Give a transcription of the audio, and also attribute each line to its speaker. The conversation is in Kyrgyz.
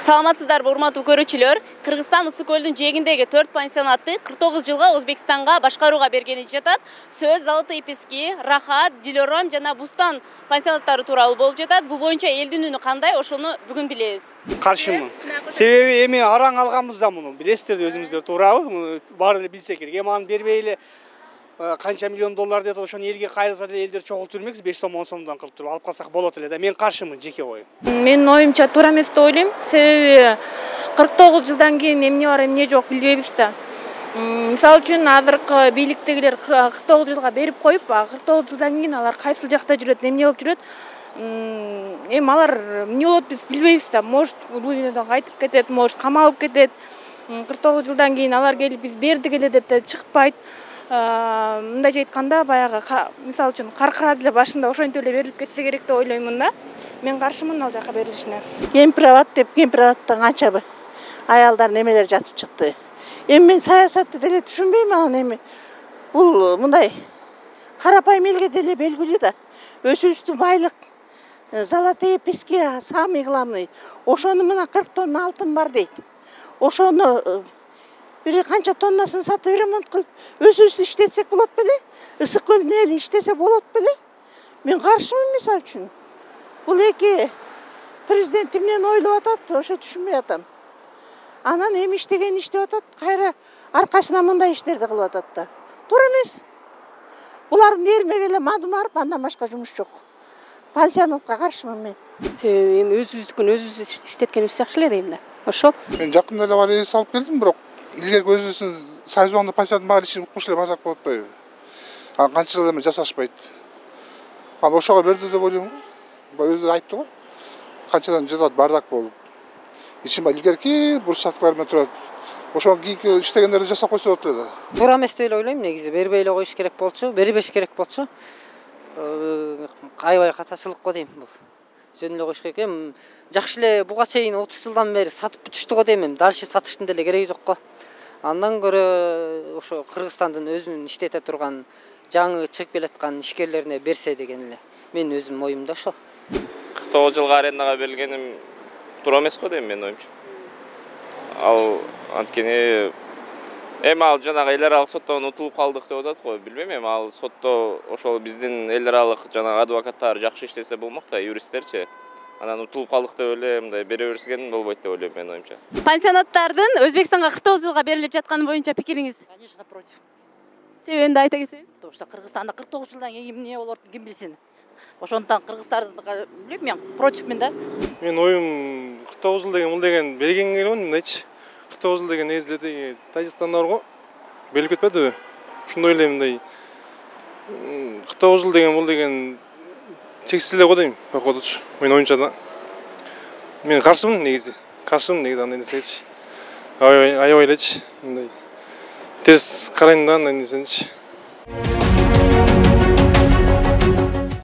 Speaker 1: Саламатсыздарбы, урматтуу көрүүчүлөр. Кыргызстан Ысык көлдүн жээгиндеги 4 пансионатты 49 жылга Өзбекстанга башкарууга бергени жатат. Сөз Золотые пески, Рахат, Дилором жана Бустан пансионаттары тууралуу болуп жатат. Бул боюнча элдин үнү кандай, ошону бүгүн билебиз.
Speaker 2: Каршымын. Себеби эми араң алганбыз да муну. Билесиздер өзүңүздөр туурабы? Баары эле билсе керек. Эми аны бербей эле канча миллион доллар деп ошону элге кайрылса деле элдер чогултур эмес, 5 сом 10 сомдон кылып туруп алып калсак болот эле да. Мен каршымын, жеке оюм.
Speaker 3: Менин оюмча туура эмес деп ойлойм. Себеби 49 жылдан кийин эмне бар, эмне жок билбейбиз да. Мисалы үчүн азыркы бийликтегилер 49 жылга берип коюп, 49 жылдан кийин алар кайсыл жакта жүрөт, эмне болуп жүрөт? Эми алар эмне болот биз билбейбиз да. Может, бул дүйнөдөн кайтып кетет, может, камалып кетет. 49 жылдан кийин алар келип биз бердик эле деп да чыкпайт. Мындайча айтканда, баягы мисалы үчүн каркырады эле башында ошентип эле берилип кетсе керек деп ойлоймун да. Мен каршымын ал жака берилишине.
Speaker 4: Кемпир деп кемпирабаттан канча аялдар немелер жатып чыкты. Эми мен саясатты деле түшүнбөйм анан эми. Бул мындай карапайым элге деле белгилүү да. Өсүбүздүн байлык Золотые пески самый главный. Ошону мына 40 тонна алтын бар дейт. Ошону бир канча тоннасын сатып ремонт кылып, өзүбүз иштетсек болот беле? Ысык көлдүн эли иштесе болот беле? Мен каршымын мисалы үчүн. Бул эки президент эмнени ойлоп атат, ошо түшүнбөй атам. Анан эми иштеген иштеп атат, кайра аркасына мындай иштерди кылып атат да. Туура эмес. Булардын эрмеги эле мадымарып, андан башка жумуш жок. Пансионатка каршымын мен.
Speaker 5: Себеби эми өзүбүздүкүн өзүбүз иштеткенибиз жакшы эле дейм да. Ошол.
Speaker 6: Мен жакында эле бар эс алып келдим, бирок илгерки өзүбүздүн сезондо пансионат бар ишин укмуш эле барсак болот атпайбы? Анан канча жыл эми жасашпайт. Ал ошого берди деп ойлойм го. Өзү айтты го. Канчадан жатат бардак болуп. Ичим илгерки брусчаткалар менен турат. Ошого кийинки иштегендерди жасап койсо болот эле.
Speaker 7: Туура эмес деп ойлойм, негизи бербей эле коюш керек болчу, бербеш керек болчу. Аябай катачылык го дейм бул. Жөн эле коюш керек. Эми жакшы эле буга чейин 30 жылдан бери сатып бүтүштү го дейм. Дальше сатыштын деле кереги жок го. Андан көрө ошо Кыргызстандын өзүнүн иштете турган жаңы чыгып келаткан ишкерлерине берсе деген эле менин өзүмдүн оюмда ошол.
Speaker 8: 49 жылга арендага берилгеним туура эмес го дейм менин оюмча. Ал анткени эми ал жанагы эл аралык соттон утулуп калдык деп атат го, билбейм, эми ал сотто ошол биздин эл аралык жанагы адвокаттар жакшы иштесе болмок да, юристтерчи. Анан утулуп калдык деп эле мындай бере берсген болбойт деп ойлойм менин оюмча.
Speaker 1: Пансионаттардын Өзбекстанга 49 жылга берилип жатканы боюнча пикириңиз?
Speaker 4: Конечно, против.
Speaker 1: Себебин да айта кетсеңиз?
Speaker 4: Потому что Кыргызстанда 49 жылдан кийин эмне болот ким билсин. Ошондон кыргыздарды билбейм, мен противмин да.
Speaker 9: Мен оюм 49 жыл деген бул деген берген керек мындайчы. 49 жыл деген негизи эле Тажикстанда бар го. Берилип кетпедиби? Ушундай эле мындай 49 жыл деген бул деген чексиз эле го дейм, походучу. Менин оюмча да. Мен каршымын негизи. Каршымын негизи андай нерсечи. Аябай элечи мындай терс карайм да андай нерсечи.